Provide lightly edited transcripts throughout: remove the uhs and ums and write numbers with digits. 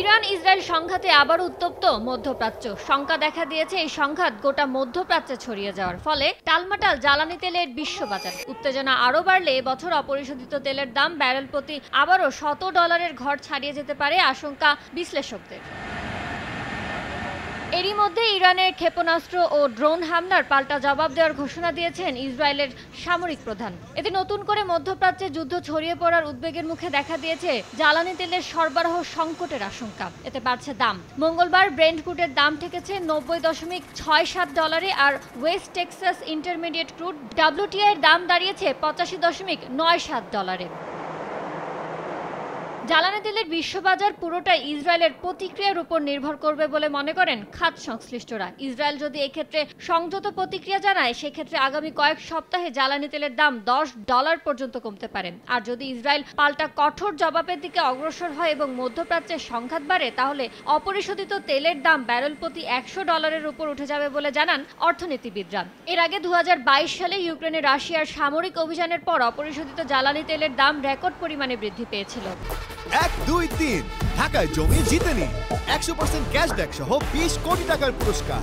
Iran Israel সংঘাতে আবার উত্তপ্ত মধ্যপ্রাচ্য। শঙ্কা দেখা দিয়েছে এই সংঘাত গোটা মধ্যপ্রাচ্যে ছড়িয়ে যাওয়ার ফলে টালমাটাল জ্বালানি তেলের বিশ্ববাজার। উত্তেজনা আরও বাড়লে এবছর অপরিশোধিত তেলের দাম ব্যারেল প্রতি আবারও $100 ঘর ছাড়িয়ে যেতে পারে আশঙ্কা বিশ্লেষকদের। এরই মধ্যে ইরানের ক্ষেপণাস্ত্র ও ড্রোন হামলার পাল্টা জবাব দেওয়ার ঘোষণা দিয়েছেন ইসরায়েলের সামরিক প্রধান। এতে নতুন করে মধ্যপ্রাচ্যে যুদ্ধ ছড়িয়ে পড়ার উদ্বেগের মুখে দেখা দিয়েছে জ্বালানি তেলের সরবরাহ সংকটের আশঙ্কা। এতে বাড়ছে দাম। মঙ্গলবার ব্রেন্ট ক্রুডের দাম ঠেকেছে $90.67 আর West Texas Intermediate crude WTI এর দাম দাঁড়িয়েছে $85.97। জ্বালানি তেলের বিশ্ববাজার পুরোটাই ইসরায়েলের প্রতিক্রিয়ার উপর নির্ভর করবে বলে মনে করেন খাত সংশ্লিষ্টরা। ইসরায়েল যদি এক্ষেত্রে সংযত প্রতিক্রিয়া জানায়, সেক্ষেত্রে আগামী কয়েক সপ্তাহে জ্বালানি তেলের দাম $10 পর্যন্ত কমতে পারে। আর যদি ইসরায়েল পাল্টা কঠোর জবাবের দিকে অগ্রসর হয় এবং মধ্যপ্রাচ্যের সংঘাত বাড়ে, তাহলে অপরিশোধিত তেলের দাম ব্যারেল প্রতি $100 উপর উঠে যাবে বলে জানান অর্থনীতিবিদরা। এর আগে 2022 সালে ইউক্রেনে রাশিয়ার সামরিক অভিযানের পর অপরিশোধিত জ্বালানি তেলের দাম রেকর্ড পরিমাণে বৃদ্ধি পেয়েছিল। 1, 2, 3 ঢাকায় জমি জিতে নিন 100% ক্যাশব্যাক সহ 20 কোটি টাকার পুরস্কার।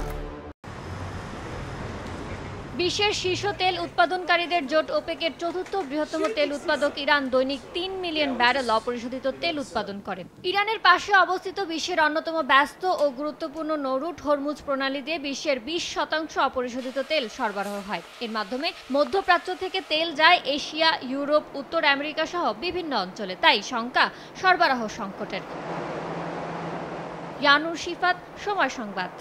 বিশ্বের শীর্ষ তেল উৎপাদনকারীদের জোট ওপেকের চতুর্থ বৃহত্তম তেল উৎপাদক ইরান দৈনিক 3 মিলিয়ন ব্যারেল অপরিশোধিত তেল উৎপাদন করে। ইরানের পাশে অবস্থিত বিশ্বের অন্যতম ব্যস্ত ও গুরুত্বপূর্ণ নৌরুট হরমুজ প্রণালী দিয়ে বিশ্বের 20% অপরিশোধিত তেল সরবরাহ হয়। এর মাধ্যমে মধ্যপ্রাচ্য থেকে তেল যায় এশিয়া, ইউরোপ, উত্তর আমেরিকা সহ বিভিন্ন অঞ্চলে। তাই শঙ্কা সরবরাহ সংকটের। ইয়ানুর শিফাত, সময় সংবাদ।